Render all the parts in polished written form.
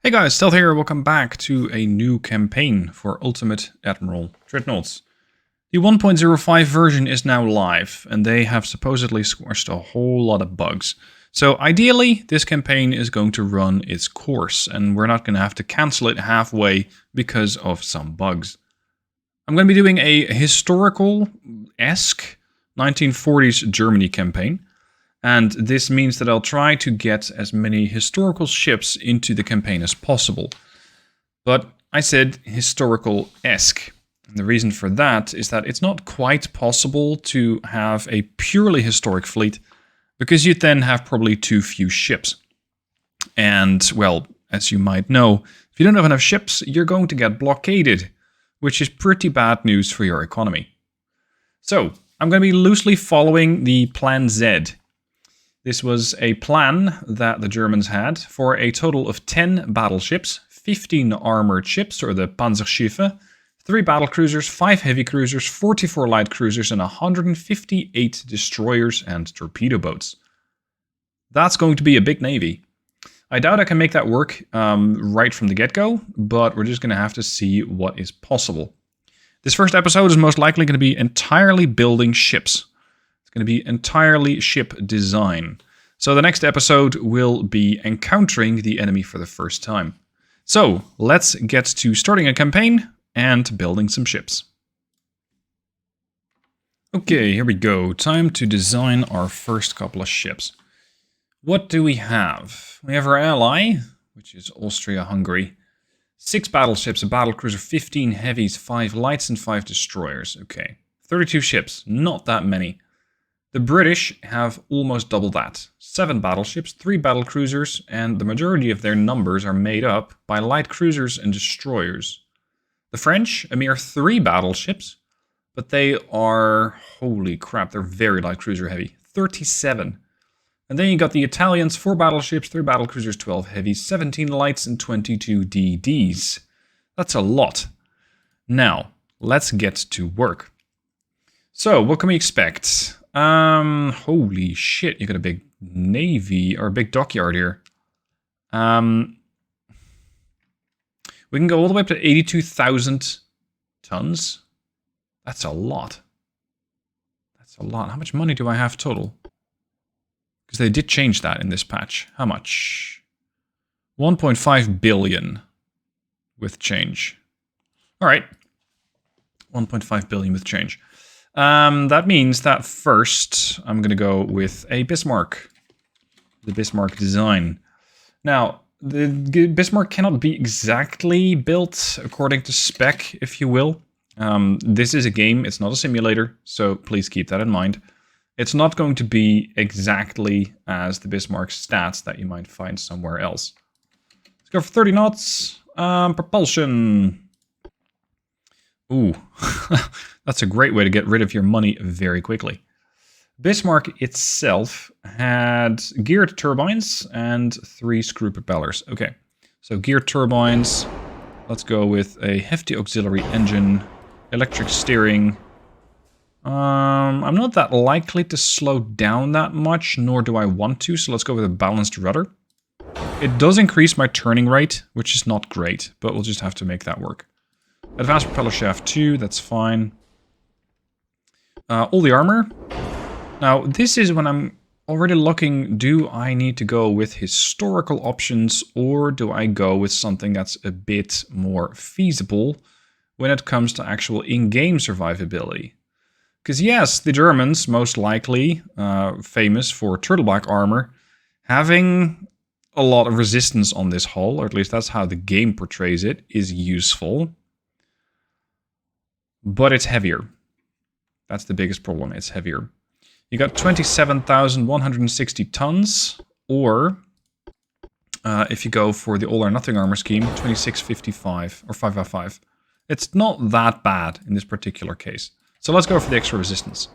Hey guys, Stealth here, welcome back to a new campaign for Ultimate Admiral Dreadnoughts. The 1.05 version is now live, and they have supposedly squashed a whole lot of bugs. So ideally, this campaign is going to run its course, and we're not going to have to cancel it halfway because of some bugs. I'm going to be doing a historical-esque 1940s Germany campaign. And this means that I'll try to get as many historical ships into the campaign as possible. But I said historical-esque. And the reason for that is that it's not quite possible to have a purely historic fleet, because you'd then have probably too few ships. And, well, as you might know, if you don't have enough ships, you're going to get blockaded, which is pretty bad news for your economy. So, I'm going to be loosely following the Plan Z. This was a plan that the Germans had for a total of 10 battleships, 15 armored ships, or the Panzerschiffe, 3 battlecruisers, 5 heavy cruisers, 44 light cruisers, and 158 destroyers and torpedo boats. That's going to be a big navy. I doubt I can make that work right from the get-go, but we're just going to have to see what is possible. This first episode is most likely going to be entirely building ships. Going to be entirely ship design. So the next episode will be encountering the enemy for the first time. So let's get to starting a campaign and building some ships. Okay, here we go. Time to design our first couple of ships. What do we have? We have our ally, which is Austria-Hungary. 6 battleships, a battlecruiser, 15 heavies, 5 lights, and 5 destroyers. Okay, 32 ships, not that many. The British have almost double that. 7 battleships, 3 battlecruisers, and the majority of their numbers are made up by light cruisers and destroyers. The French, a mere 3 battleships, but they are, holy crap, they're very light cruiser heavy. 37. And then you got the Italians, 4 battleships, 3 battlecruisers, 12 heavies, 17 lights, and 22 DDs. That's a lot. Now, let's get to work. So, what can we expect? Holy shit, you got a big navy, or a big dockyard here. We can go all the way up to 82,000 tons. That's a lot. That's a lot. How much money do I have total? Because they did change that in this patch. How much? 1.5 billion with change. Alright. 1.5 billion with change. That means that first I'm going to go with a Bismarck. The Bismarck design. Now, the Bismarck cannot be exactly built according to spec, if you will. This is a game, it's not a simulator, so please keep that in mind. It's not going to be exactly as the Bismarck stats that you might find somewhere else. Let's go for 30 knots. Propulsion. Ooh, that's a great way to get rid of your money very quickly. Bismarck itself had geared turbines and 3 screw propellers. Okay, so geared turbines. Let's go with a hefty auxiliary engine, electric steering. I'm not that likely to slow down that much, nor do I want to, so let's go with a balanced rudder. It does increase my turning rate, which is not great, but we'll just have to make that work. Advanced propeller shaft 2, that's fine. All the armor. Now, this is when I'm already looking, do I need to go with historical options, or do I go with something that's a bit more feasible when it comes to actual in-game survivability? Because yes, the Germans, most likely famous for turtleback armor, having a lot of resistance on this hull, or at least that's how the game portrays it, is useful. But it's heavier. That's the biggest problem, it's heavier. You got 27,160 tons, or if you go for the all or nothing armor scheme, 2655 or 555. It's not that bad in this particular case. So let's go for the extra resistance.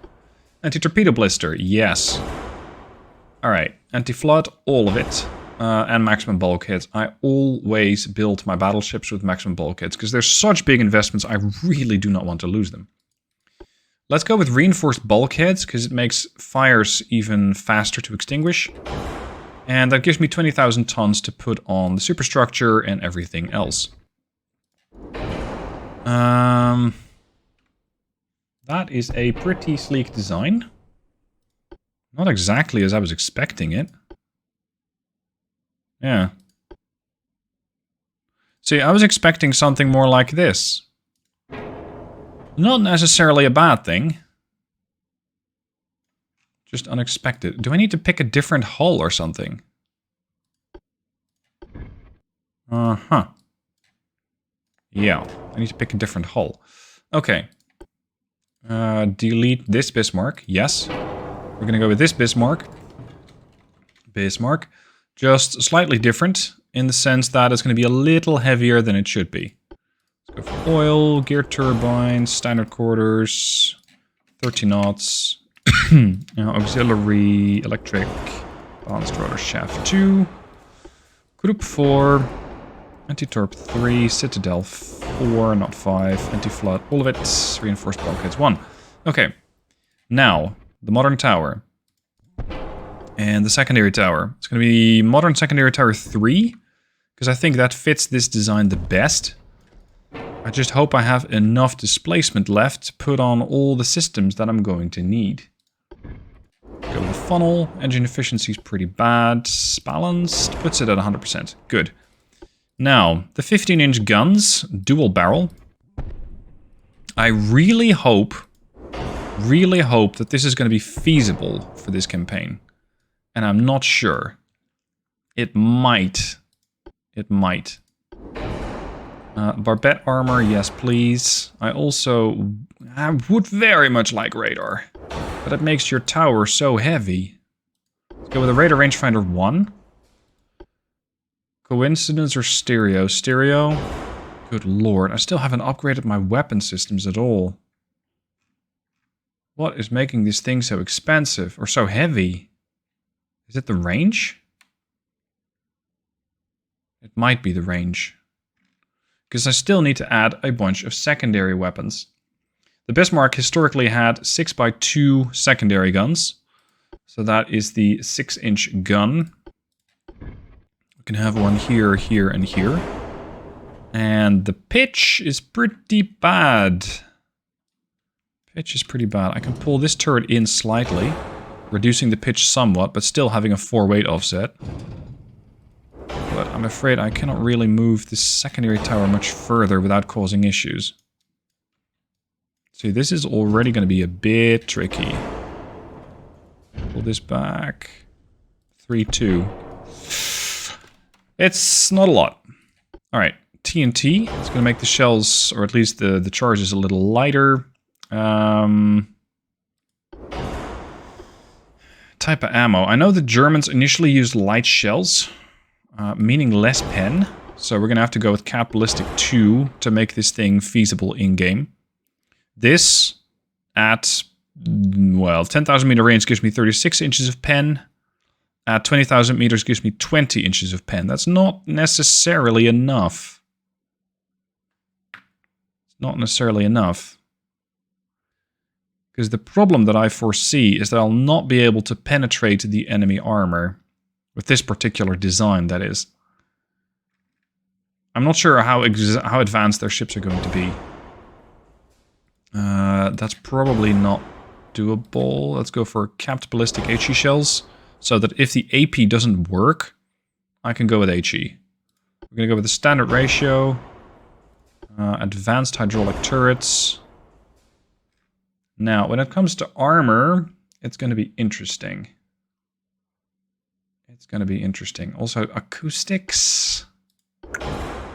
Anti-torpedo blister, yes. Alright, anti-flood, all of it. And maximum bulkheads. I always build my battleships with maximum bulkheads, because they're such big investments, I really do not want to lose them. Let's go with reinforced bulkheads, because it makes fires even faster to extinguish. And that gives me 20,000 tons to put on the superstructure and everything else. That is a pretty sleek design. Not exactly as I was expecting it. Yeah. See, I was expecting something more like this. Not necessarily a bad thing. Just unexpected. Do I need to pick a different hull or something? Uh-huh. Yeah, I need to pick a different hull. Okay. Delete this Bismarck. Yes. We're gonna go with this Bismarck. Bismarck. Just slightly different in the sense that it's gonna be a little heavier than it should be. Let's go for oil, gear turbines, standard quarters, 30 knots. Auxiliary, electric, balanced rotor shaft 2, group 4, anti-torp 3, citadel 4, not 5, anti-flood, all of it, reinforced bulkheads 1. Okay, now, the modern tower. And the secondary tower. It's going to be modern secondary tower 3, because I think that fits this design the best. I just hope I have enough displacement left to put on all the systems that I'm going to need. Go with the funnel. Engine efficiency is pretty bad. Balanced. Puts it at 100%. Good. Now, the 15-inch guns. Dual barrel. I really hope that this is going to be feasible for this campaign. And I'm not sure. It might. It might. Barbette armor, yes please. I would very much like radar. But it makes your tower so heavy. Let's go with a radar rangefinder 1. Coincidence or stereo? Stereo? Good lord, I still haven't upgraded my weapon systems at all. What is making this thing so expensive? Or so heavy? Is it the range? It might be the range. Because I still need to add a bunch of secondary weapons. The Bismarck historically had 6x2 secondary guns. So that is the 6-inch gun. We can have one here, here, and here. And the pitch is pretty bad. Pitch is pretty bad. I can pull this turret in slightly, reducing the pitch somewhat, but still having a 4-weight offset. But I'm afraid I cannot really move this secondary tower much further without causing issues. See, this is already going to be a bit tricky. Pull this back. 3-2. It's not a lot. Alright, TNT. It's going to make the shells, or at least the charges, a little lighter. Type of ammo. I know the Germans initially used light shells. Meaning less pen, so we're going to have to go with Cap Ballistic 2 to make this thing feasible in-game. This, at, well, 10,000 meter range gives me 36 inches of pen. At 20,000 meters gives me 20 inches of pen. That's not necessarily enough. It's not necessarily enough. Because the problem that I foresee is that I'll not be able to penetrate the enemy armor. With this particular design, that is. I'm not sure how advanced their ships are going to be. That's probably not doable. Let's go for capped ballistic HE shells. So that if the AP doesn't work, I can go with HE. We're going to go with the standard ratio. Advanced hydraulic turrets. Now, when it comes to armor, it's going to be interesting. It's going to be interesting. Also, acoustics.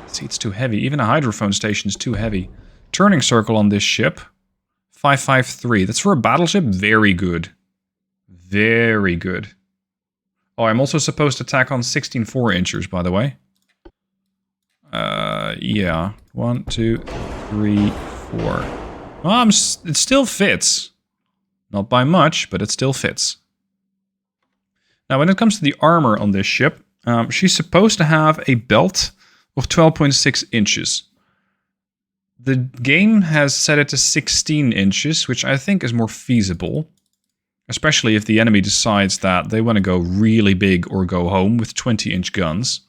See, it's too heavy. Even a hydrophone station is too heavy. Turning circle on this ship. 553. That's for a battleship. Very good. Very good. Oh, I'm also supposed to tack on 16 4-inchers, by the way. Yeah. 1, 2, 3, 4. Well, it still fits. Not by much, but it still fits. Now, when it comes to the armor on this ship, she's supposed to have a belt of 12.6 inches. The game has set it to 16 inches, which I think is more feasible. Especially if the enemy decides that they want to go really big or go home with 20-inch guns.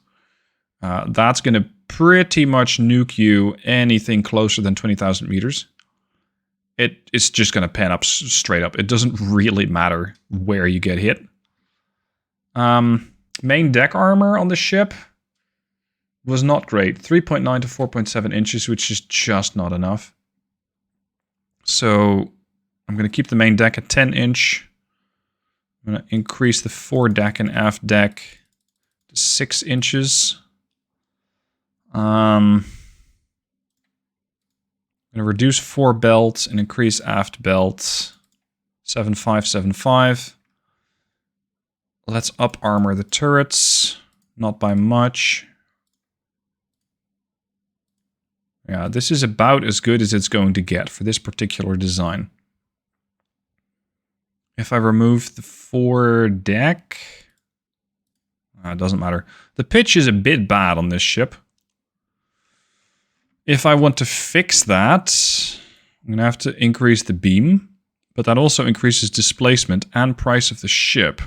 That's going to pretty much nuke you anything closer than 20,000 meters. It's just going to pan up straight up. It doesn't really matter where you get hit. Main deck armor on the ship was not great. 3.9 to 4.7 inches, which is just not enough. So I'm going to keep the main deck at 10 inch. I'm going to increase the foredeck and aft deck to 6 inches. I'm going to reduce fore belt and increase aft belt. 7.5. Let's up armor the turrets. Not by much. Yeah, this is about as good as it's going to get for this particular design. If I remove the foredeck... it doesn't matter. The pitch is a bit bad on this ship. If I want to fix that, I'm going to have to increase the beam. But that also increases displacement and price of the ship.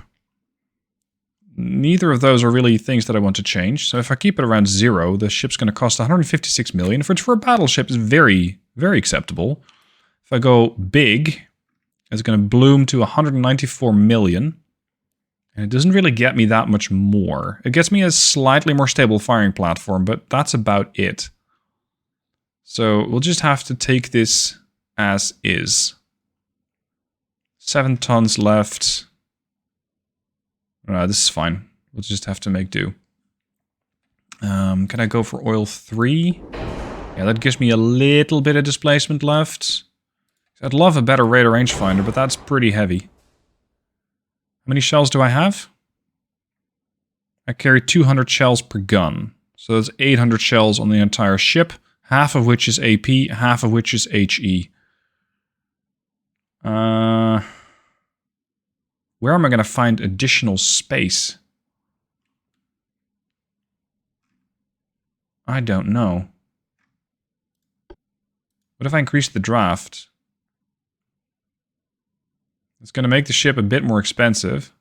Neither of those are really things that I want to change. So if I keep it around 0, the ship's going to cost 156 million, which for a battleship is very, very acceptable. If I go big, it's going to bloom to 194 million. And it doesn't really get me that much more. It gets me a slightly more stable firing platform, but that's about it. So we'll just have to take this as is. 7 tons left. This is fine. We'll just have to make do. Can I go for oil 3? Yeah, that gives me a little bit of displacement left. I'd love a better radar rangefinder, but that's pretty heavy. How many shells do I have? I carry 200 shells per gun. So that's 800 shells on the entire ship, half of which is AP, half of which is HE. Where am I going to find additional space? I don't know. What if I increase the draft? It's going to make the ship a bit more expensive.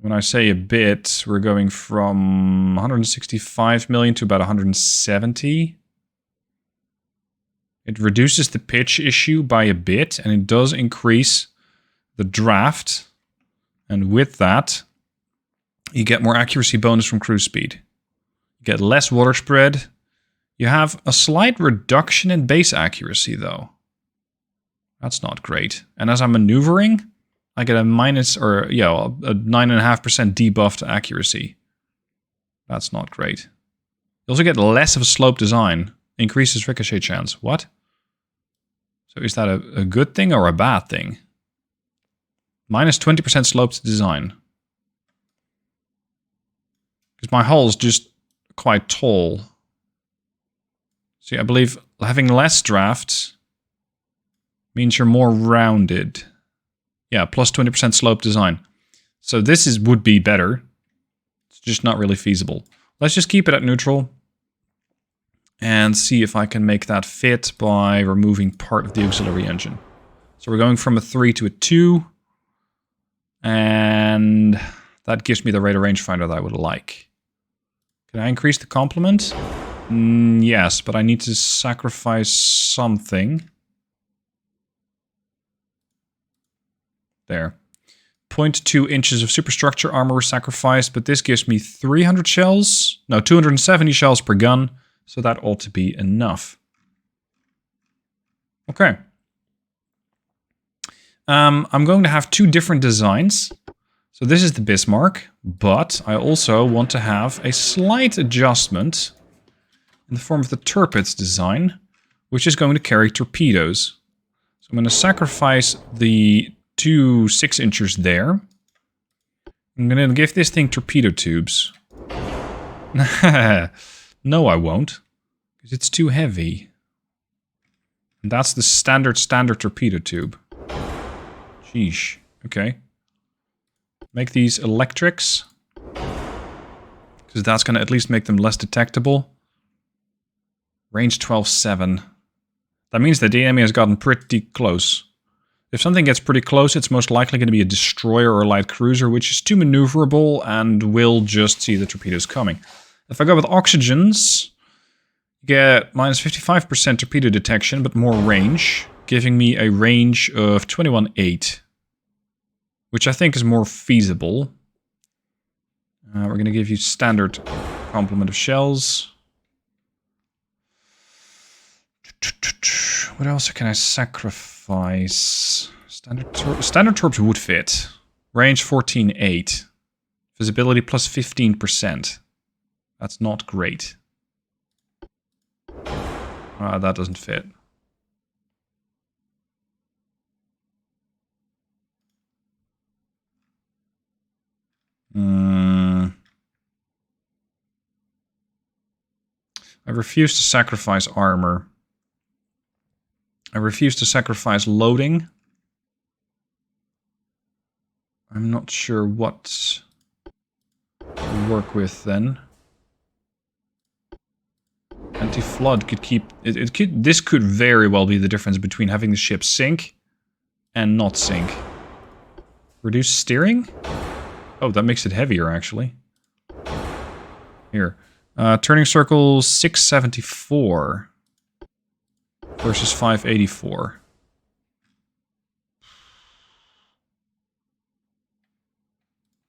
When I say a bit, we're going from 165 million to about 170. It reduces the pitch issue by a bit, and it does increase the draft. And with that, you get more accuracy bonus from cruise speed. You get less water spread. You have a slight reduction in base accuracy, though. That's not great. And as I'm maneuvering, I get a 9.5% debuff to accuracy. That's not great. You also get less of a slope design. Increases ricochet chance. What? So is that a good thing or a bad thing? Minus 20% slope to design. Because my hull's just quite tall. See, I believe having less draft means you're more rounded. Yeah, plus 20% slope design. So this would be better. It's just not really feasible. Let's just keep it at neutral. And see if I can make that fit by removing part of the auxiliary engine. So we're going from a 3 to a 2. And that gives me the radar rangefinder that I would like. Can I increase the complement? Yes, but I need to sacrifice something. There. 0.2 inches of superstructure armor were sacrificed, but this gives me 300 shells. No, 270 shells per gun. So that ought to be enough. Okay. I'm going to have 2 different designs. So this is the Bismarck, but I also want to have a slight adjustment in the form of the Tirpitz design, which is going to carry torpedoes. So I'm going to sacrifice the 2 6-inchers there. I'm going to give this thing torpedo tubes. No, I won't, because it's too heavy. And that's the standard torpedo tube. Sheesh. Okay. Make these electrics, because that's going to at least make them less detectable. Range 12.7. That means that the enemy has gotten pretty close. If something gets pretty close, it's most likely going to be a destroyer or a light cruiser, which is too maneuverable and will just see the torpedoes coming. If I go with oxygens, you get minus 55% torpedo detection, but more range, giving me a range of 21.8, which I think is more feasible. We're going to give you standard complement of shells. What else can I sacrifice? Standard torps would fit. Range 14.8. Visibility plus 15%. That's not great. That doesn't fit. I refuse to sacrifice armor. I refuse to sacrifice loading. I'm not sure what to work with then. Anti-flood could keep... This could very well be the difference between having the ship sink and not sink. Reduce steering? Oh, that makes it heavier, actually. Here. Turning circle 674 versus 584.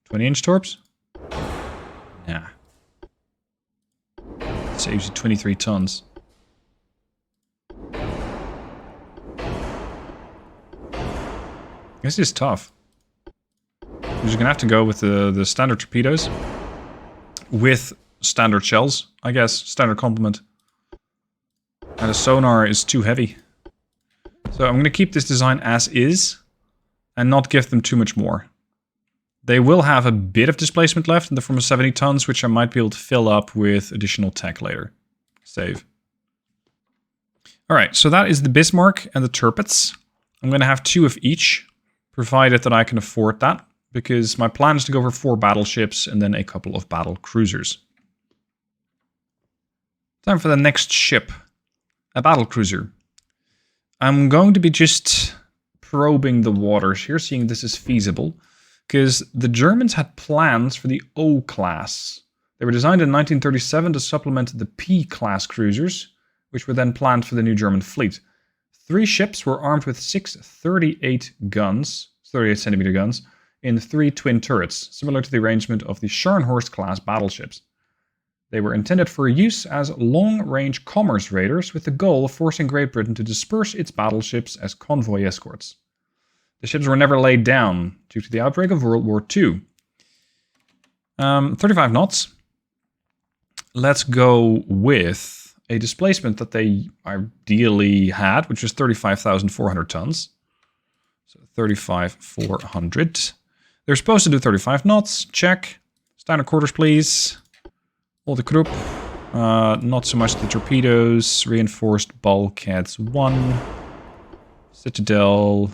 "20-inch torps? Nah. Saves you 23 tons. This is tough. You're just gonna have to go with the standard torpedoes. With standard shells, I guess. Standard complement. And the sonar is too heavy. So I'm gonna keep this design as is. And not give them too much more. They will have a bit of displacement left in the form of 70 tons, which I might be able to fill up with additional tech later. Save. Alright, so that is the Bismarck and the Tirpitz. I'm gonna have 2 of each, provided that I can afford that. Because my plan is to go for 4 battleships and then a couple of battle cruisers. Time for the next ship. A battle cruiser. I'm going to be just probing the waters here, seeing this is feasible. Because the Germans had plans for the O-class. They were designed in 1937 to supplement the P-class cruisers, which were then planned for the new German fleet. 3 ships were armed with 6 38 guns, 38cm guns, in 3 twin turrets, similar to the arrangement of the Scharnhorst-class battleships. They were intended for use as long-range commerce raiders with the goal of forcing Great Britain to disperse its battleships as convoy escorts. The ships were never laid down due to the outbreak of World War II. 35 knots. Let's go with a displacement that they ideally had, which was 35,400 tons. So 35,400. They're supposed to do 35 knots. Check. Standard quarters, please. All the group. Not so much the torpedoes. Reinforced bulkheads 1. Citadel.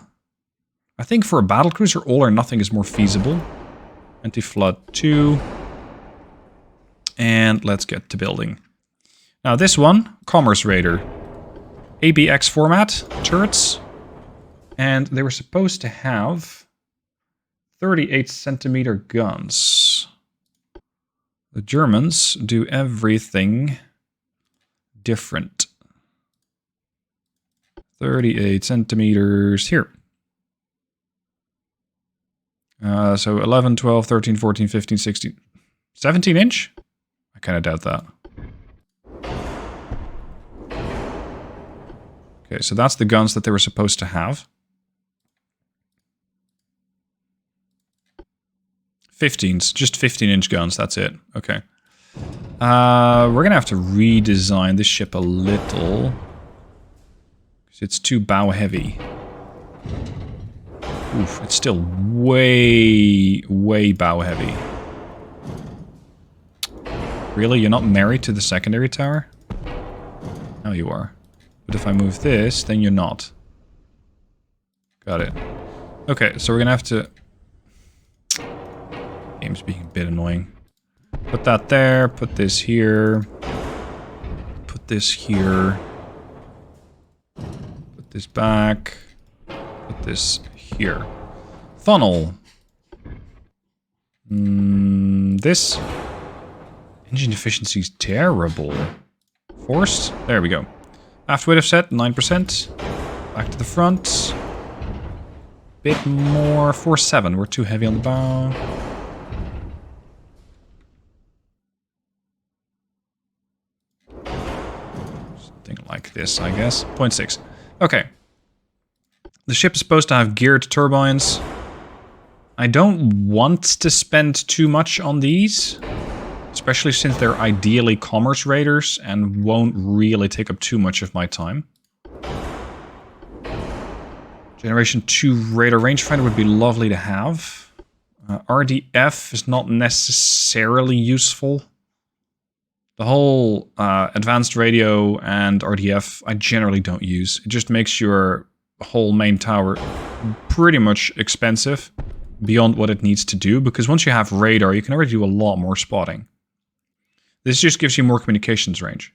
I think for a battlecruiser, all or nothing is more feasible. Anti-flood 2. And let's get to building. Now this one, Commerce Raider. ABX format, turrets. And they were supposed to have 38cm guns. The Germans do everything different. 38 centimeters here. So 11, 12, 13, 14, 15, 16, 17 inch? I kind of doubt that. Okay, so that's the guns that they were supposed to have. 15s, just 15-inch guns, that's it. Okay. We're going to have to redesign this ship a little. Because it's too bow heavy. Oof, it's still way, way bow heavy. Really? You're not married to the secondary tower? No, you are. But if I move this, then you're not. Got it. Okay, so we're gonna have to... Game's being a bit annoying. Put that there, put this here. Put this here. Put this back. Put this here. Funnel. This. Engine efficiency is terrible. Forced. There we go. Aft weight of set, 9%. Back to the front. Bit more. 4-7. We're too heavy on the bow. Something like this, I guess. 0.6. Okay. The ship is supposed to have geared turbines. I don't want to spend too much on these. Especially since they're ideally commerce raiders and won't really take up too much of my time. Generation 2 radar rangefinder would be lovely to have. RDF is not necessarily useful. The whole advanced radio and RDF I generally don't use. It just makes your whole main tower pretty much expensive beyond what it needs to do, because once you have radar, you can already do a lot more spotting. This just gives you more communications range.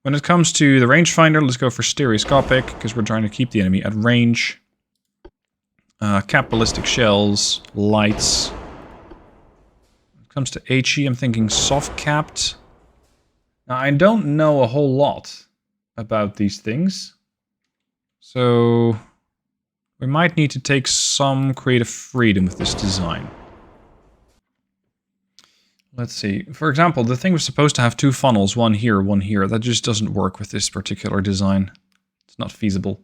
When it comes to the rangefinder, let's go for stereoscopic, because we're trying to keep the enemy at range. Cap ballistic shells, lights. When it comes to HE, I'm thinking soft capped. Now, I don't know a whole lot about these things. So we might need to take some creative freedom with this design. Let's see. For example, the thing was supposed to have 2 funnels, one here, one here. That just doesn't work with this particular design. It's not feasible.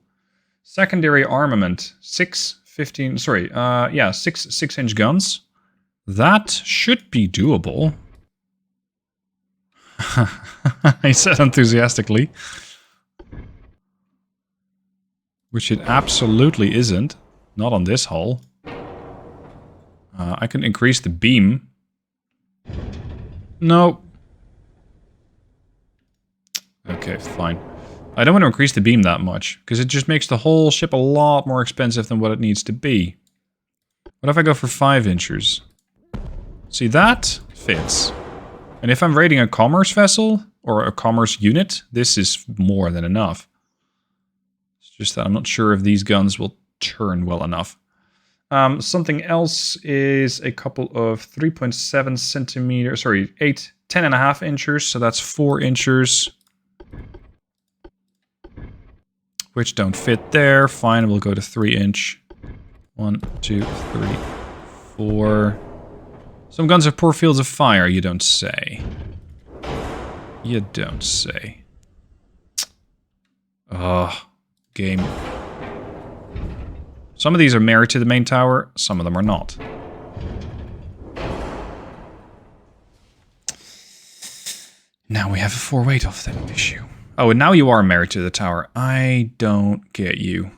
Secondary armament. 6 6-inch guns. That should be doable. I said enthusiastically. Which it absolutely isn't. Not on this hull. I can increase the beam. No. Okay, fine. I don't want to increase the beam that much, because it just makes the whole ship a lot more expensive than what it needs to be. What if I go for 5 inches? See, that fits. And if I'm raiding a commerce vessel, or a commerce unit, this is more than enough. It's just that I'm not sure if these guns will turn well enough. Something else is a couple of 3.7 centimeters, sorry, 10.5 inches, so that's 4 inches. Which don't fit there. Fine, we'll go to 3 inch. 1, 2, 3, 4. Some guns have poor fields of fire, you don't say. You don't say. Game. Some of these are married to the main tower, some of them are not. Now we have a 4 weight off that issue. Oh, and now you are married to the tower. I don't get you.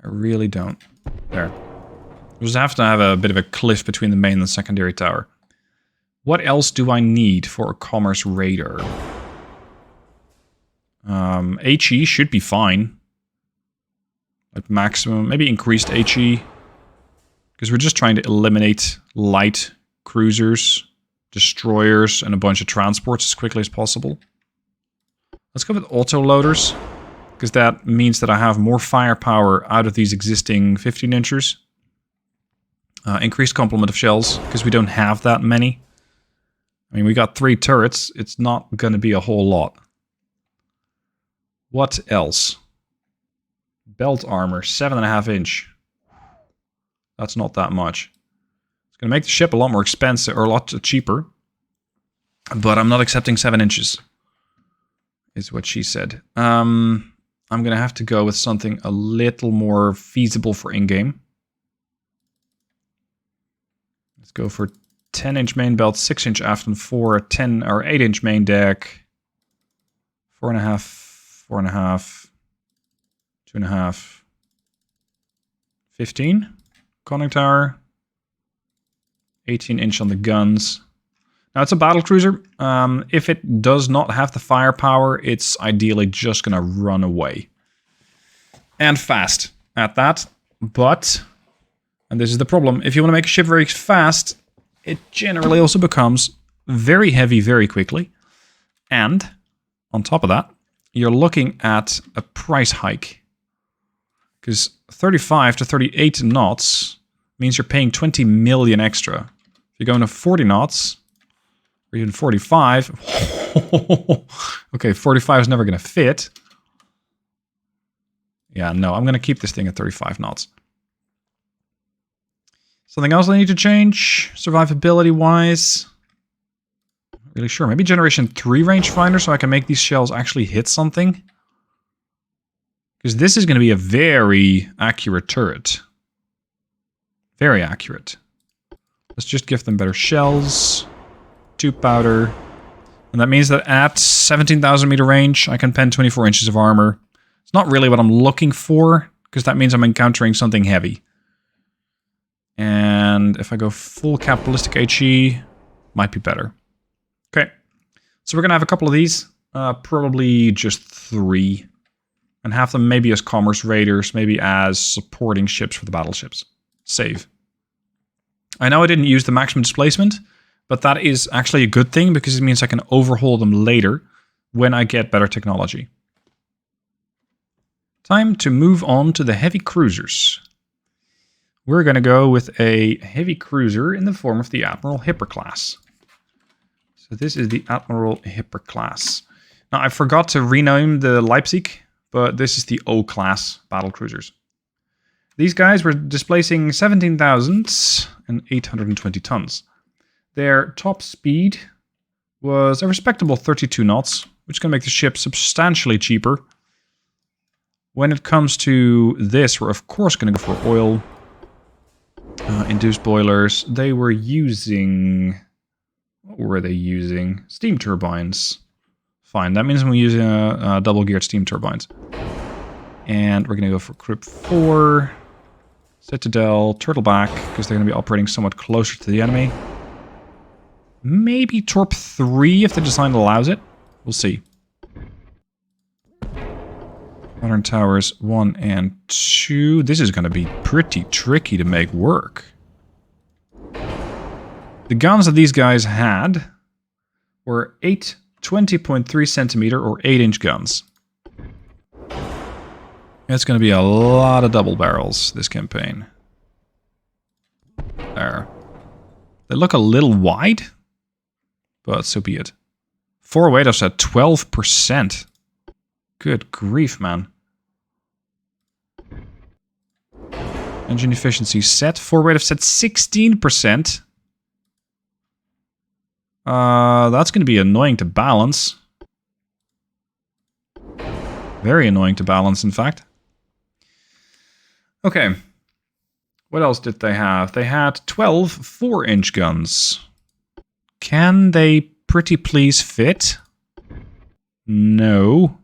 I really don't. There. We just have to have a bit of a cliff between the main and the secondary tower. What else do I need for a commerce raider? HE should be fine. Like maximum, maybe increased HE. Because we're just trying to eliminate light cruisers, destroyers, and a bunch of transports as quickly as possible. Let's go with auto-loaders. Because that means that I have more firepower out of these existing 15 inchers. Increased complement of shells, because we don't have that many. I mean, we got 3 turrets. It's not going to be a whole lot. What else? Belt armor, 7.5 inch. That's not that much. It's going to make the ship a lot more expensive, or a lot cheaper. But I'm not accepting 7 inches. Is what she said. I'm going to have to go with something a little more feasible for in-game. Let's go for 10-inch main belt, 6-inch aft and 4, 10 or 8-inch main deck, 4.5, 4.5, 2.5, 15 conning tower, 18-inch on the guns. Now it's a battlecruiser. If it does not have the firepower, it's ideally just going to run away. And fast at that. But, and this is the problem, if you want to make a ship very fast, it generally also becomes very heavy very quickly. And, on top of that, you're looking at a price hike. Because 35 to 38 knots means you're paying 20 million extra. If you're going to 40 knots, or even 45... okay, 45 is never going to fit. Yeah, no, I'm going to keep this thing at 35 knots. Something else I need to change, survivability-wise? Not really sure. Maybe Generation 3 rangefinder so I can make these shells actually hit something? Because this is going to be a very accurate turret. Very accurate. Let's just give them better shells. Tube powder. And that means that at 17,000 meter range, I can pen 24 inches of armor. It's not really what I'm looking for, because that means I'm encountering something heavy. And if I go full capitalistic HE, might be better. Okay. So we're going to have a couple of these. Probably just 3. And have them maybe as commerce raiders, maybe as supporting ships for the battleships. Save. I know I didn't use the maximum displacement, but that is actually a good thing because it means I can overhaul them later when I get better technology. Time to move on to the heavy cruisers. We're going to go with a heavy cruiser in the form of the Admiral Hipper class. So this is the Admiral Hipper class. Now I forgot to rename the Leipzig, but this is the O-class battlecruisers. These guys were displacing 17,820 tons. Their top speed was a respectable 32 knots, which can make the ship substantially cheaper. When it comes to this, we're of course going to go for oil. Induced boilers. They were using... What were they using? Steam turbines. Fine, that means we're using double-geared steam turbines. And we're going to go for Crypt 4, Citadel, Turtleback, because they're going to be operating somewhat closer to the enemy. Maybe Torp 3 if the design allows it. We'll see. Modern Towers 1 and 2. This is going to be pretty tricky to make work. The guns that these guys had were 8 20.3 centimeter or 8-inch guns. It's going to be a lot of double barrels this campaign. There. They look a little wide, but so be it. 4 weight offset 12%. Good grief, man. Engine efficiency set. 4 weight offset 16%. That's going to be annoying to balance. Very annoying to balance, in fact. Okay. What else did they have? They had 12 4-inch guns. Can they pretty please fit? No.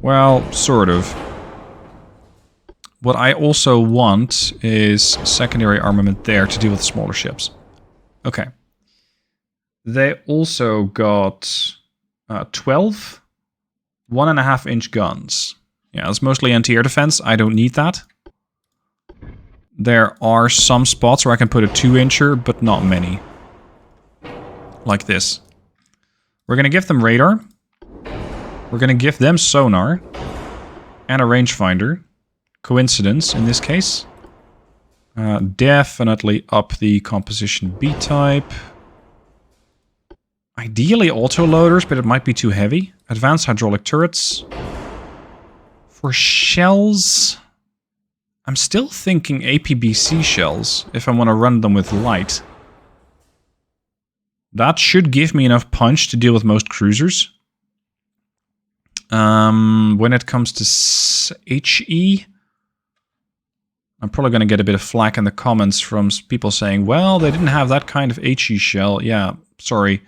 Well, sort of. What I also want is secondary armament there to deal with smaller ships. Okay. They also got 12 1.5-inch guns. Yeah, it's mostly anti-air defense. I don't need that. There are some spots where I can put a 2-incher, but not many. Like this. We're going to give them radar. We're going to give them sonar. And a rangefinder. Coincidence in this case. Definitely up the composition B-type. Ideally autoloaders, but it might be too heavy. Advanced hydraulic turrets. For shells, I'm still thinking APBC shells, if I want to run them with light. That should give me enough punch to deal with most cruisers. When it comes to HE, I'm probably going to get a bit of flack in the comments from people saying, well, they didn't have that kind of HE shell. Yeah, sorry.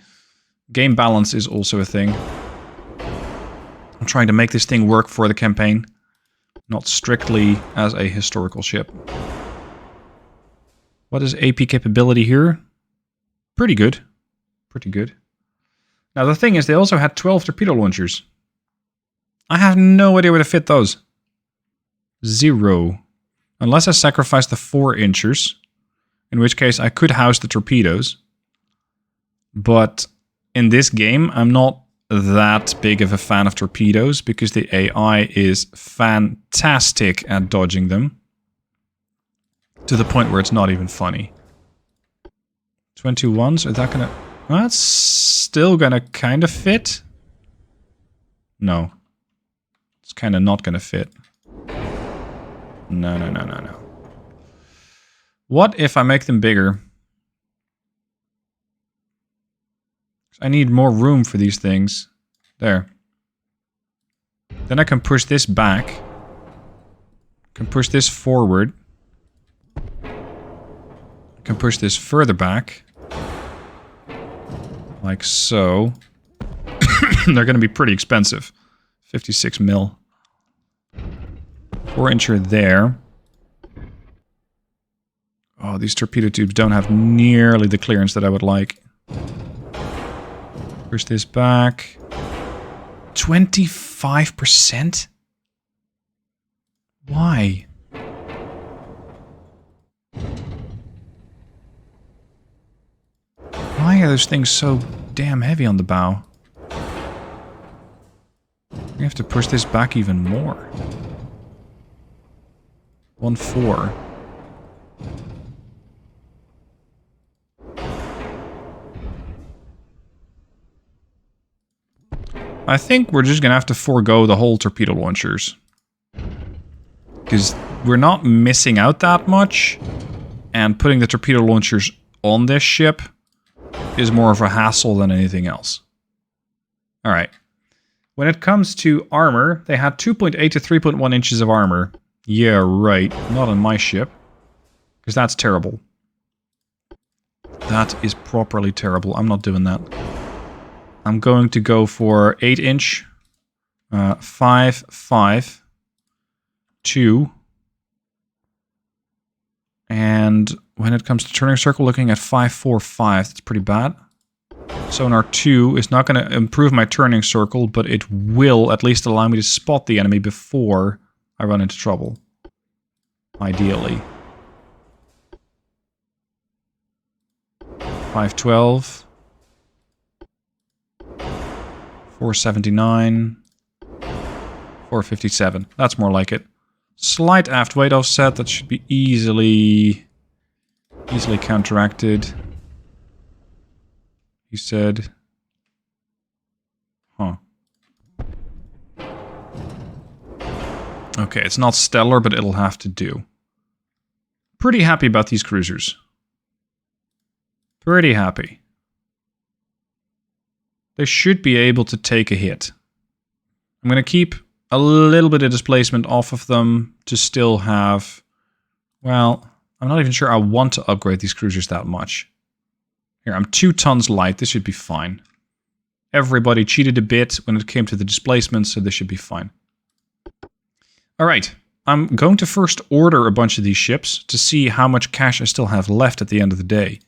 Game balance is also a thing. I'm trying to make this thing work for the campaign, not strictly as a historical ship. What is AP capability here? Pretty good. Pretty good. Now the thing is, they also had 12 torpedo launchers. I have no idea where to fit those. 0. Unless I sacrifice the 4-inchers, in which case I could house the torpedoes. But in this game, I'm not that big of a fan of torpedoes because the AI is fantastic at dodging them. To the point where it's not even funny. 21s, are that gonna... Well, that's still gonna kind of fit. No. It's kind of not gonna fit. No, no, no, no, no. What if I make them bigger? I need more room for these things. There. Then I can push this back. Can push this forward. I can push this further back. Like so. They're going to be pretty expensive. 56 mil. 4-incher there. Oh, these torpedo tubes don't have nearly the clearance that I would like. Push this back. 25%? Why? Why are those things so damn heavy on the bow? We have to push this back even more. 1-4. I think we're just gonna have to forego the whole torpedo launchers. Because we're not missing out that much. And putting the torpedo launchers on this ship is more of a hassle than anything else. Alright. When it comes to armor, they had 2.8 to 3.1 inches of armor. Yeah, right. Not on my ship. Because that's terrible. That is properly terrible. I'm not doing that. I'm going to go for 8-inch, 5, 5, 2, and when it comes to turning circle, looking at 5, 4, 5, that's pretty bad. Sonar 2 is not going to improve my turning circle, but it will at least allow me to spot the enemy before I run into trouble. Ideally. 512. 479. 457. That's more like it. Slight aft weight offset, that should be easily counteracted. He said. Huh. Okay, it's not stellar, but it'll have to do. Pretty happy about these cruisers. Pretty happy. They should be able to take a hit. I'm going to keep a little bit of displacement off of them to still have... Well, I'm not even sure I want to upgrade these cruisers that much. Here, I'm 2 tons light. This should be fine. Everybody cheated a bit when it came to the displacement, so this should be fine. Alright, I'm going to first order a bunch of these ships to see how much cash I still have left at the end of the day.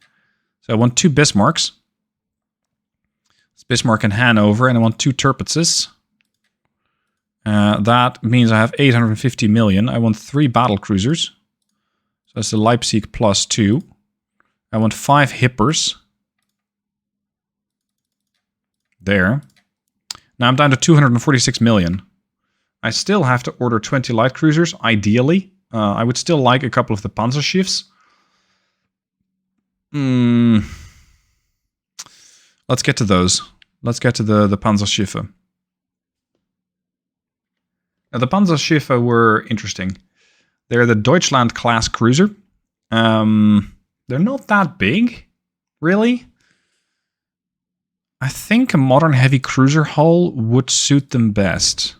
So I want 2 Bismarcks. It's Bismarck and Hanover, and I want 2 Tirpitzes. That means I have 850 million. I want 3 battlecruisers. So that's the Leipzig plus 2. I want 5 Hippers. There. Now I'm down to 246 million. I still have to order 20 light cruisers, ideally. I would still like a couple of the Panzerschiffs. Let's get to those. Let's get to the Panzerschiffe. Now, the Panzerschiffe were interesting. They're the Deutschland class cruiser. They're not that big, really. I think a modern heavy cruiser hull would suit them best.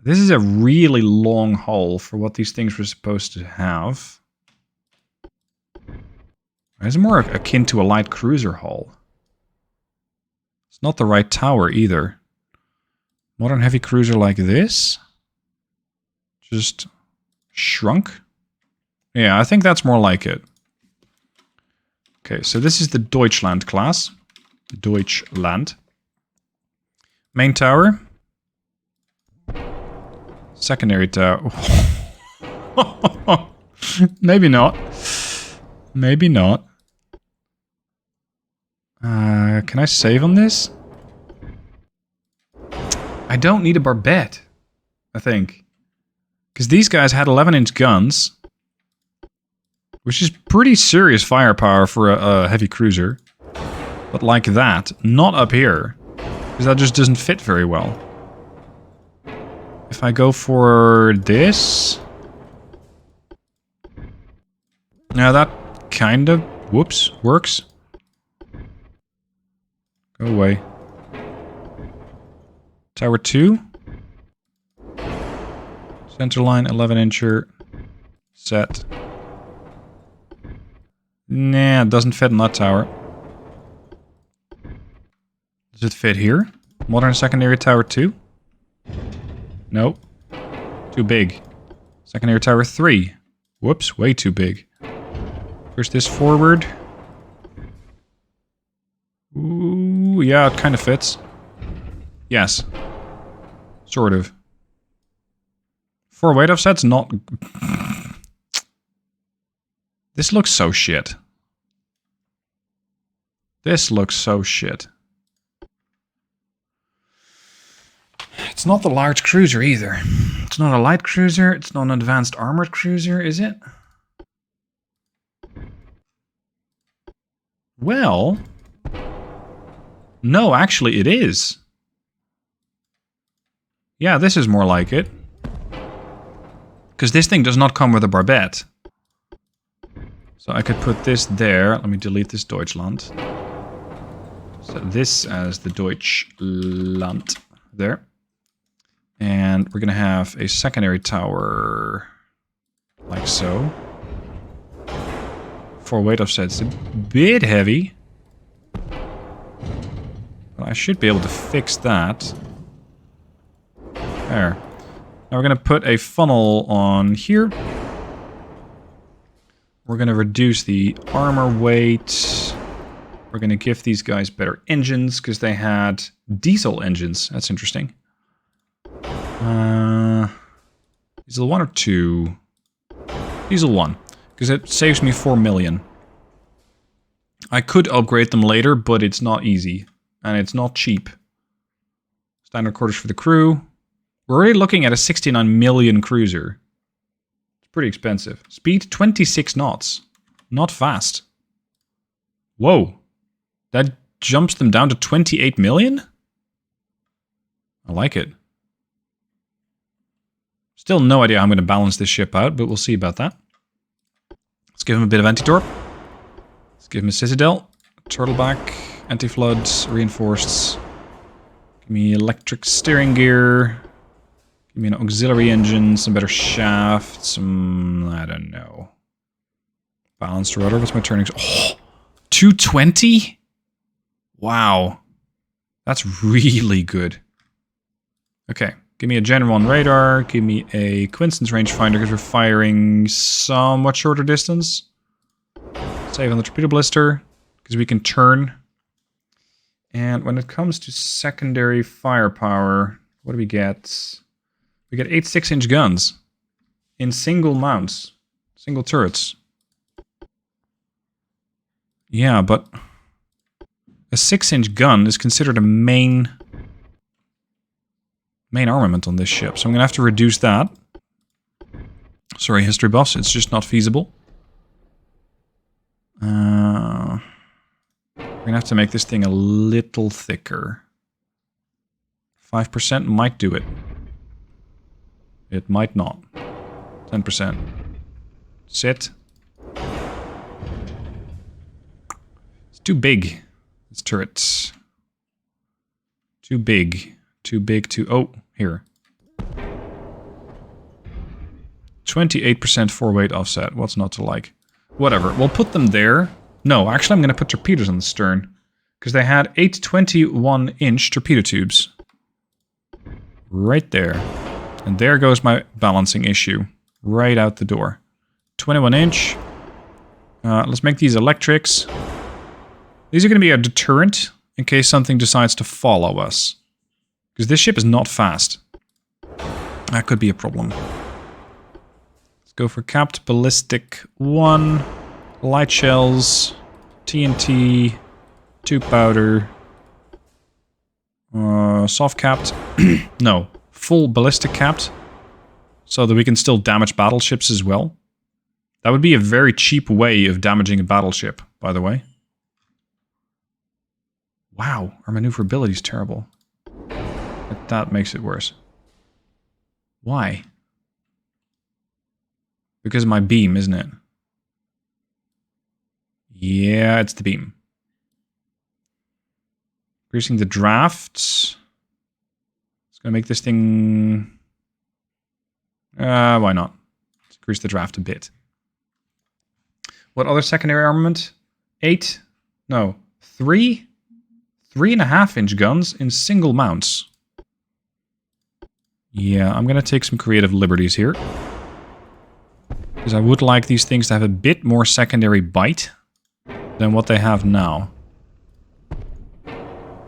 This is a really long hull for what these things were supposed to have. It's more akin to a light cruiser hull. It's not the right tower either. Modern heavy cruiser like this? Just shrunk? Yeah, I think that's more like it. Okay, so this is the Deutschland class. Deutschland. Main tower. Secondary tower. Maybe not. Maybe not. Can I save on this? I don't need a barbette, I think. Because these guys had 11-inch guns, which is pretty serious firepower for a heavy cruiser. But like that, not up here. Because that just doesn't fit very well. If I go for this... Now that kind of, whoops, works. Go away. Tower 2. Center line, 11-incher. Set. Nah, it doesn't fit in that tower. Does it fit here? Modern secondary tower 2? Nope. Too big. Secondary tower 3. Whoops, way too big. Push this forward. Ooh, yeah, it kind of fits. Yes. Sort of. 4 weight offsets, not... This looks so shit. This looks so shit. It's not the large cruiser either. It's not a light cruiser. It's not an advanced armored cruiser, is it? Well... No, actually it is. Yeah, this is more like it. Because this thing does not come with a barbette. So I could put this there. Let me delete this Deutschland. So this as the Deutschland there. And we're going to have a secondary tower like so. 4 weight offsets. A bit heavy. But I should be able to fix that. There. Now we're going to put a funnel on here. We're going to reduce the armor weight. We're going to give these guys better engines because they had diesel engines. That's interesting. Diesel 1 or 2? Diesel 1. Because it saves me 4 million. I could upgrade them later, but it's not easy. And it's not cheap. Standard quarters for the crew. We're already looking at a 69 million cruiser. It's pretty expensive. Speed 26 knots. Not fast. Whoa. That jumps them down to 28 million? I like it. Still no idea how I'm going to balance this ship out, but we'll see about that. Let's give him a bit of anti-torp. Let's give him a Citadel. Turtleback. Anti-floods. Reinforced. Give me electric steering gear. Give me an auxiliary engine. Some better shaft. Some... I don't know. Balanced rudder. What's my turning... Oh! 220? Wow. That's really good. Okay. Give me a Gen 1 radar. Give me a Quinston's rangefinder because we're firing somewhat shorter distance. Save on the torpedo blister because we can turn. And when it comes to secondary firepower, what do we get? We get 8 6-inch guns in single mounts, single turrets. Yeah, but a 6-inch gun is considered a main armament on this ship, so I'm gonna have to reduce that. Sorry, history buffs, it's just not feasible. We're gonna have to make this thing a little thicker. 5% might do it. It might not. 10%. Sit. It's too big. This turret. Too big. Too big to... Oh, here. 28% 4 weight offset. What's not to like? Whatever. We'll put them there. No, actually I'm going to put torpedoes on the stern. Because they had 8 21-inch torpedo tubes. Right there. And there goes my balancing issue. Right out the door. 21-inch. Let's make these electrics. These are going to be a deterrent in case something decides to follow us. Because this ship is not fast. That could be a problem. Let's go for capped ballistic 1. Light shells. TNT. 2 powder. Soft capped. no, full ballistic capped, so that we can still damage battleships as well. That would be a very cheap way of damaging a battleship, by the way. Wow, our maneuverability is terrible. But that makes it worse. Why? Because of my beam, isn't it? Yeah, it's the beam. Increasing the drafts. It's gonna make this thing... why not? Let's increase the draft a bit. What other secondary armament? 8? No, 3? 3.5-inch guns in single mounts. Yeah, I'm gonna take some creative liberties here. Because I would like these things to have a bit more secondary bite than what they have now.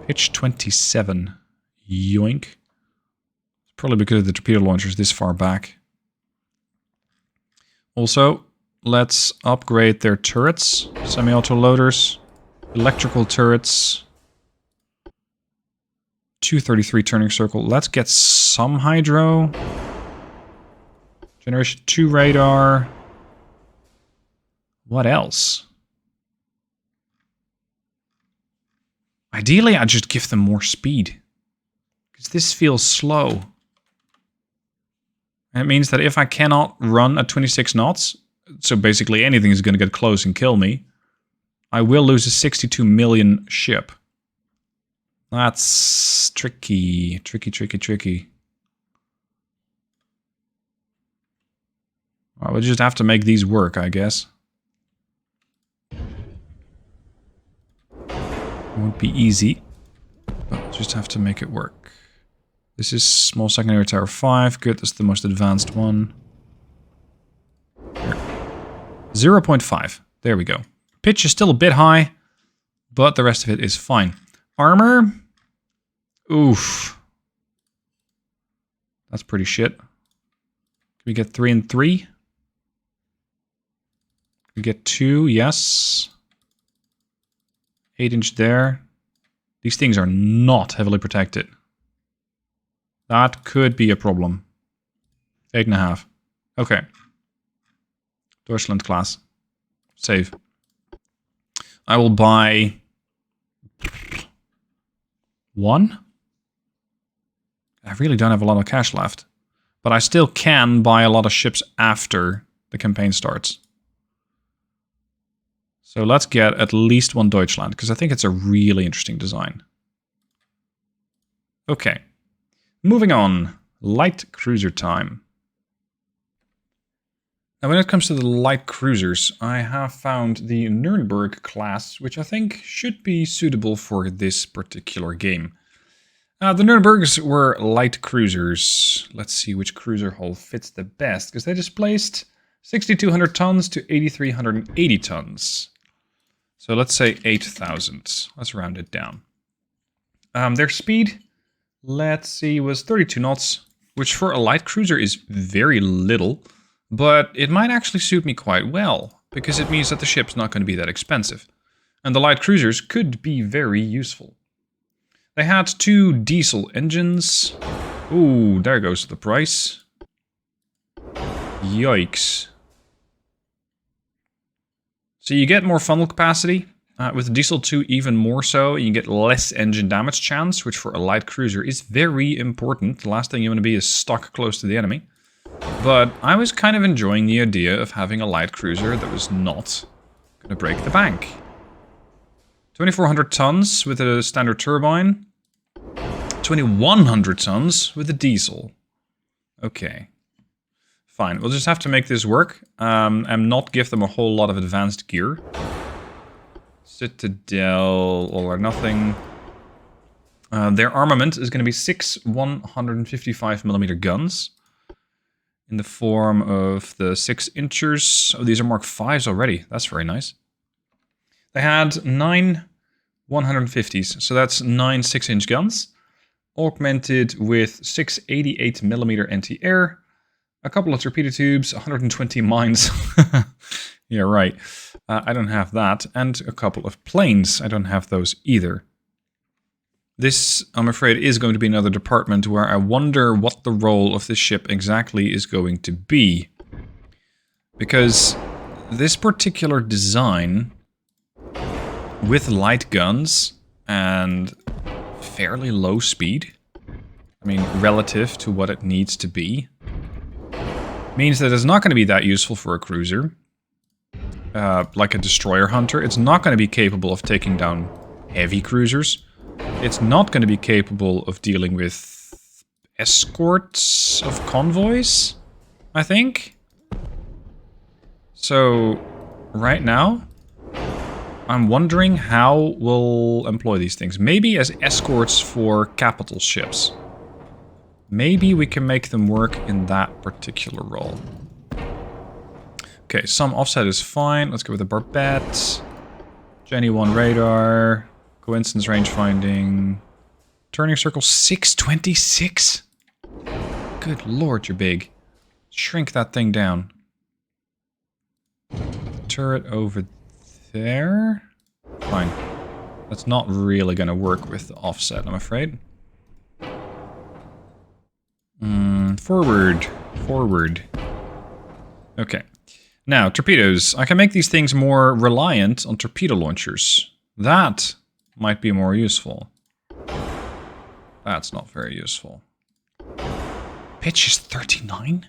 Pitch 27. Yoink. It's probably because of the torpedo launchers this far back. Also, let's upgrade their turrets. Semi-auto loaders. Electrical turrets. 233 turning circle. Let's get some hydro. Generation 2 radar. What else? Ideally, I'd just give them more speed. Because this feels slow. And it means that if I cannot run at 26 knots, so basically anything is going to get close and kill me, I will lose a 62 million ship. That's tricky. Tricky. Well, we'll just have to make these work, I guess. Won't be easy, but we'll just have to make it work. This is small secondary tower 5. Good, that's the most advanced one. Here. 0.5. There we go. Pitch is still a bit high, but the rest of it is fine. Armor? Oof. That's pretty shit. Can we get 3 and 3? Can we get 2? Yes. 8-inch there. These things are not heavily protected. That could be a problem. 8.5. Okay. Deutschland class. Save. I will buy... 1? I really don't have a lot of cash left. But I still can buy a lot of ships after the campaign starts. So let's get at least 1 Deutschland, because I think it's a really interesting design. Okay. Moving on. Light cruiser time. Now when it comes to the light cruisers, I have found the Nuremberg class, which I think should be suitable for this particular game. The Nurembergs were light cruisers. Let's see which cruiser hull fits the best, because they displaced 6,200 tons to 8,380 tons. So let's say 8,000. Let's round it down. Their speed, let's see, was 32 knots, which for a light cruiser is very little, but it might actually suit me quite well, because it means that the ship's not going to be that expensive. And the light cruisers could be very useful. They had 2 diesel engines. Ooh, there goes the price. Yikes. So you get more funnel capacity. With the diesel 2 even more so. You get less engine damage chance, which for a light cruiser is very important. The last thing you want to be is stuck close to the enemy. But I was kind of enjoying the idea of having a light cruiser that was not going to break the bank. 2,400 tons with a standard turbine. 2,100 tons with a diesel. Okay. Fine, we'll just have to make this work. And not give them a whole lot of advanced gear. Citadel, all or nothing. Their armament is going to be 6 155mm guns. In the form of the 6-inchers. Oh, these are Mark 5s already. That's very nice. They had 9 150s. So that's 9 6-inch guns. Augmented with 6 88mm anti-air. A couple of torpedo tubes, 120 mines. Yeah, right. I don't have that. And a couple of planes. I don't have those either. this, I'm afraid, is going to be another department where I wonder what the role of this ship exactly is going to be. Because this particular design, with light guns and fairly low speed, I mean, relative to what it needs to be, means that it's not going to be that useful for a cruiser. Like a destroyer hunter. It's not going to be capable of taking down heavy cruisers. It's not going to be capable of dealing with escorts of convoys, I think. So, right now, I'm wondering how we'll employ these things. Maybe as escorts for capital ships. Maybe we can make them work in that particular role. Okay, some offset is fine. Let's go with the Barbette. Jenny 1 radar. Coincidence range finding. Turning circle 626? Good lord, you're big. Shrink that thing down. Turret over there. Fine. That's not really going to work with the offset, I'm afraid. Forward. Forward. Okay. Now, torpedoes. I can make these things more reliant on torpedo launchers. That might be more useful. That's not very useful. Pitch is 39?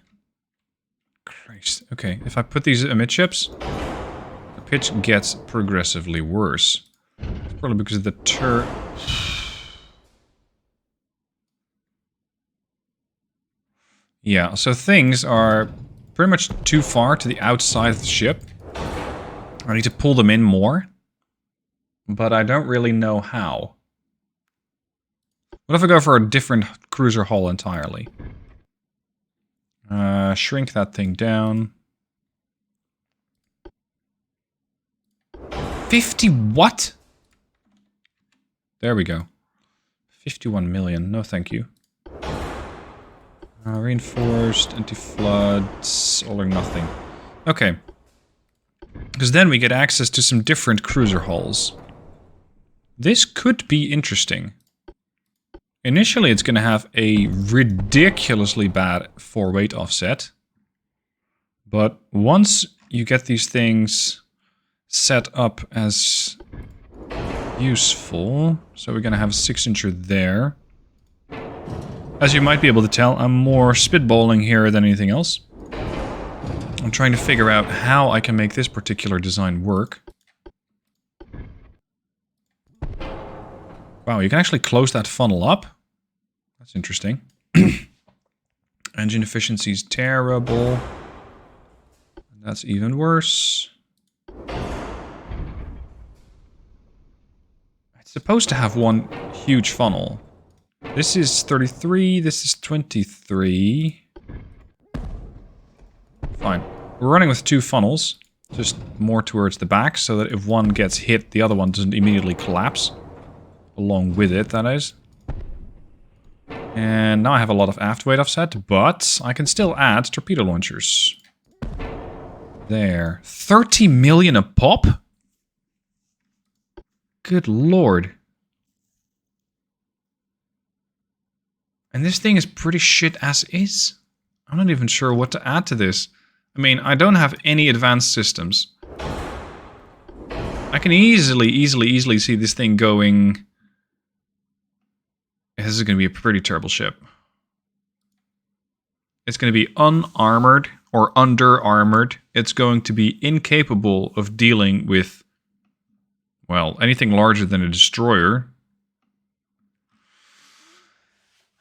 Christ. Okay, if I put these amidships, the pitch gets progressively worse. It's probably because of the Yeah, so things are pretty much too far to the outside of the ship. I need to pull them in more. But I don't really know how. What if I go for a different cruiser hull entirely? Shrink that thing down. 50 what? There we go. 51 million. No, thank you. Reinforced, anti-floods, all or nothing. Okay. Because then we get access to some different cruiser hulls. This could be interesting. Initially, it's going to have a ridiculously bad 4-weight offset. But once you get these things set up as useful... So we're going to have a 6-incher there. As you might be able to tell, I'm more spitballing here than anything else. I'm trying to figure out how I can make this particular design work. Wow, you can actually close that funnel up. That's interesting. Engine efficiency is terrible. That's even worse. It's supposed to have one huge funnel. This is 33, this is 23. Fine. We're running with 2 funnels, just more towards the back, so that if one gets hit, the other one doesn't immediately collapse. Along with it, that is. And now I have a lot of aft weight offset, but I can still add torpedo launchers. There. 30 million a pop? Good lord. And this thing is pretty shit as is. I'm not even sure what to add to this. I mean, I don't have any advanced systems. I can easily see this thing going... This is going to be a pretty terrible ship. It's going to be unarmored or under-armored. It's going to be incapable of dealing with, well, anything larger than a destroyer.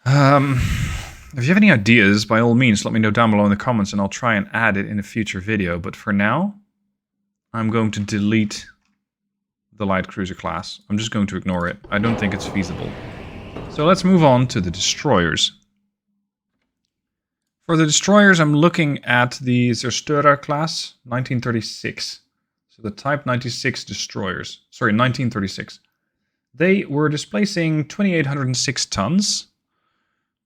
If you have any ideas, by all means, let me know down below in the comments and I'll try and add it in a future video. But for now, I'm going to delete the light cruiser class. I'm just going to ignore it. I don't think it's feasible. So let's move on to the destroyers. For the destroyers, I'm looking at the Zerstörer class, 1936. So the Type 96 destroyers. Sorry, 1936. They were displacing 2,806 tons.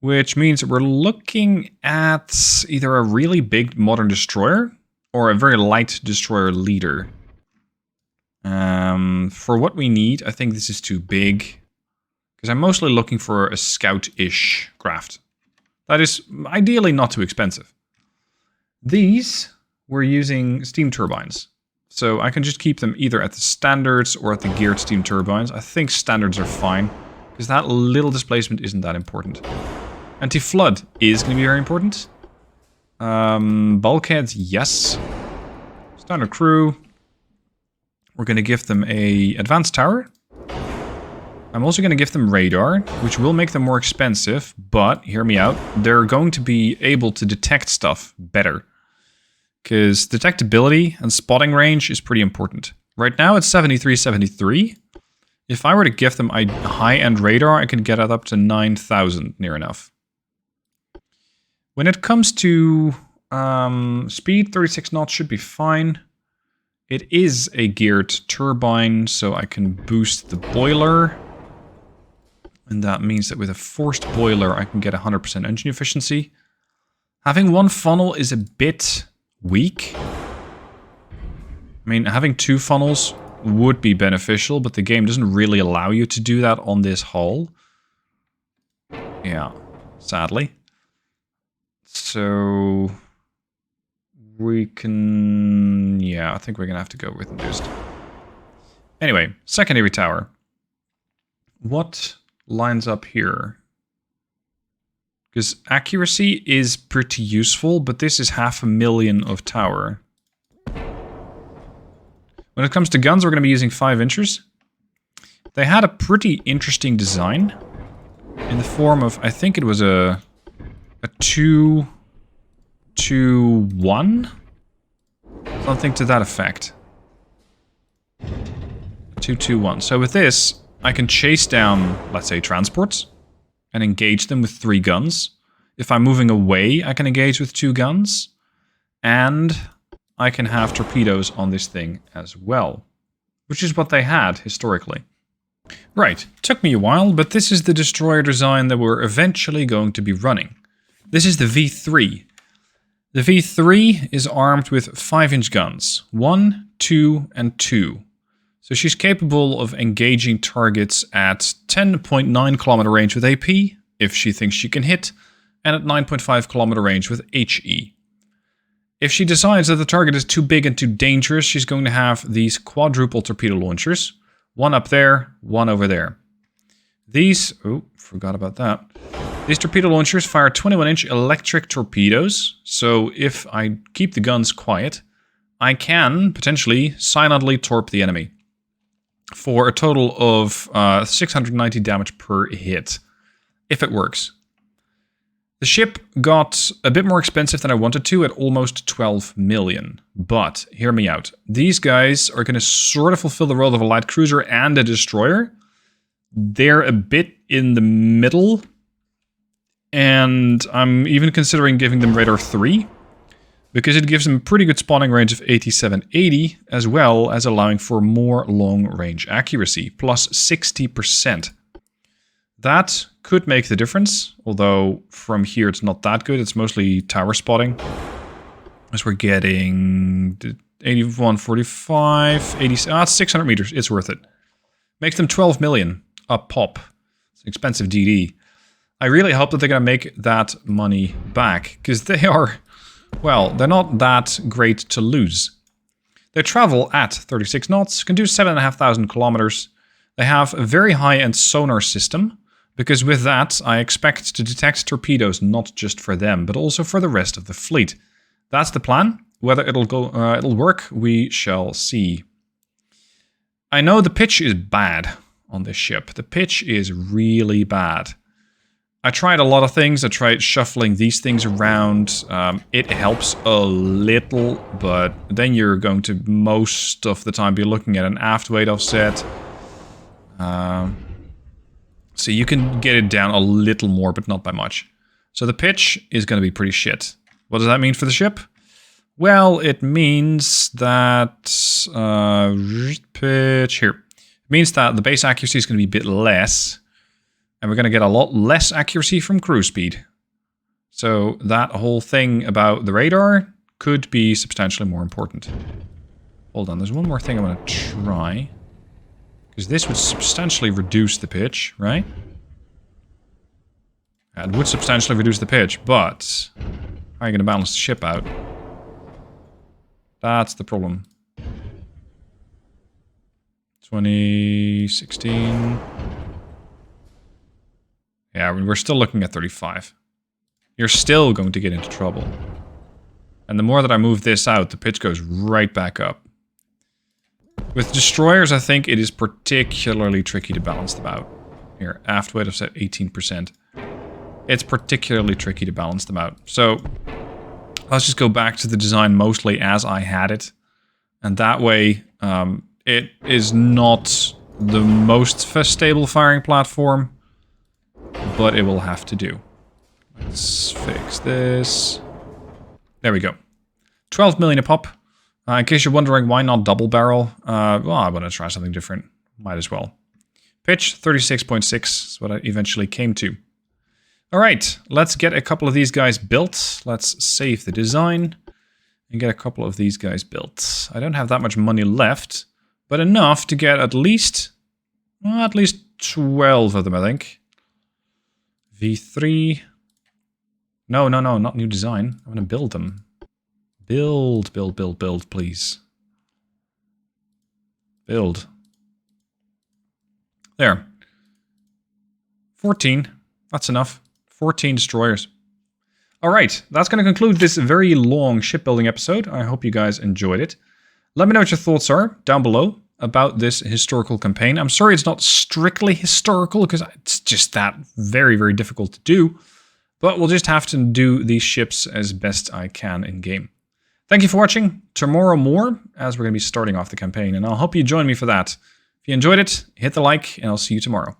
Which means we're looking at either a really big modern destroyer or a very light destroyer leader. For what we need, I think this is too big. Because I'm mostly looking for a scout-ish craft. That is ideally not too expensive. These, we're using steam turbines. So I can just keep them either at the standards or at the geared steam turbines. I think standards are fine. Because that little displacement isn't that important. Anti-flood is going to be very important. Bulkheads, yes. Standard crew. We're going to give them a advanced tower. I'm also going to give them radar, which will make them more expensive, but, hear me out, they're going to be able to detect stuff better. Because detectability and spotting range is pretty important. Right now it's 73-73. If I were to give them a high-end radar, I can get it up to 9,000 near enough. When it comes to speed, 36 knots should be fine. It is a geared turbine, so I can boost the boiler. And that means that with a forced boiler, I can get 100% engine efficiency. Having one funnel is a bit weak. I mean, having two funnels would be beneficial, but the game doesn't really allow you to do that on this hull. Yeah, sadly. So we can... yeah, I think we're going to have to go with induced. Anyway, secondary tower. What lines up here? Because accuracy is pretty useful, but this is 500,000 of tower. When it comes to guns, we're going to be using 5 inchers. They had a pretty interesting design. In the form of, I think it was a 2-2-1? Something to that effect. 2-2-1. So with this, I can chase down, let's say, transports. And engage them with 3 guns. If I'm moving away, I can engage with 2 guns. And I can have torpedoes on this thing as well. Which is what they had historically. Right, took me a while, but this is the destroyer design that we're eventually going to be running. This is the V3. The V3 is armed with 5-inch guns. 1, 2, and 2. So she's capable of engaging targets at 10.9 kilometer range with AP, if she thinks she can hit, and at 9.5 kilometer range with HE. If she decides that the target is too big and too dangerous, she's going to have these quadruple torpedo launchers. One up there, one over there. These... oh, forgot about that. These torpedo launchers fire 21-inch electric torpedoes, so if I keep the guns quiet, I can potentially silently torp the enemy. For a total of 690 damage per hit, if it works. The ship got a bit more expensive than I wanted to at almost 12 million. But, hear me out. These guys are going to sort of fulfill the role of a light cruiser and a destroyer. They're a bit in the middle. And I'm even considering giving them radar 3. Because it gives them a pretty good spawning range of 87-80, as well as allowing for more long-range accuracy, plus 60%. That could make the difference, although from here it's not that good. It's mostly tower spotting. As we're getting 81, 45, 80, it's 600 meters. It's worth it. Makes them 12 million a pop. It's an expensive DD. I really hope that they're going to make that money back, because they are... well, they're not that great to lose. They travel at 36 knots, can do 7,500 kilometers. They have a very high-end sonar system, because with that, I expect to detect torpedoes not just for them, but also for the rest of the fleet. That's the plan. Whether it'll work, we shall see. I know the pitch is bad on this ship. The pitch is really bad. I tried a lot of things. I tried shuffling these things around. It helps a little, but then you're going to most of the time be looking at an aft weight offset. So you can get it down a little more, but not by much. So the pitch is going to be pretty shit. What does that mean for the ship? Well, it means that... pitch here. It means that the base accuracy is going to be a bit less. And we're going to get a lot less accuracy from cruise speed. So that whole thing about the radar could be substantially more important. Hold on, there's one more thing I want to try. Because this would substantially reduce the pitch, right? It would substantially reduce the pitch, but how are you going to balance the ship out? That's the problem. 2016. Yeah, we're still looking at 35. You're still going to get into trouble. And the more that I move this out, the pitch goes right back up. With destroyers, I think it is particularly tricky to balance them out. Here, aft weight, I've set 18%. It's particularly tricky to balance them out. So, let's just go back to the design mostly as I had it. And that way, it is not the most stable firing platform, but it will have to do. Let's fix this. There we go. 12 million a pop. In case you're wondering why not double barrel, well, I want to try something different. Might as well. Pitch, 36.6 is what I eventually came to. Alright, let's get a couple of these guys built. Let's save the design and get a couple of these guys built. I don't have that much money left, but enough to get at least 12 of them, I think. V3. No, not new design. I'm going to build them. Build, please. Build. There. 14. That's enough. 14 destroyers. Alright, that's going to conclude this very long shipbuilding episode. I hope you guys enjoyed it. Let me know what your thoughts are down below about this historical campaign. I'm sorry it's not strictly historical, because it's just that very, very difficult to do. But we'll just have to do these ships as best I can in-game. Thank you for watching. Tomorrow more, as we're going to be starting off the campaign, and I'll hope you join me for that. If you enjoyed it, hit the like, and I'll see you tomorrow.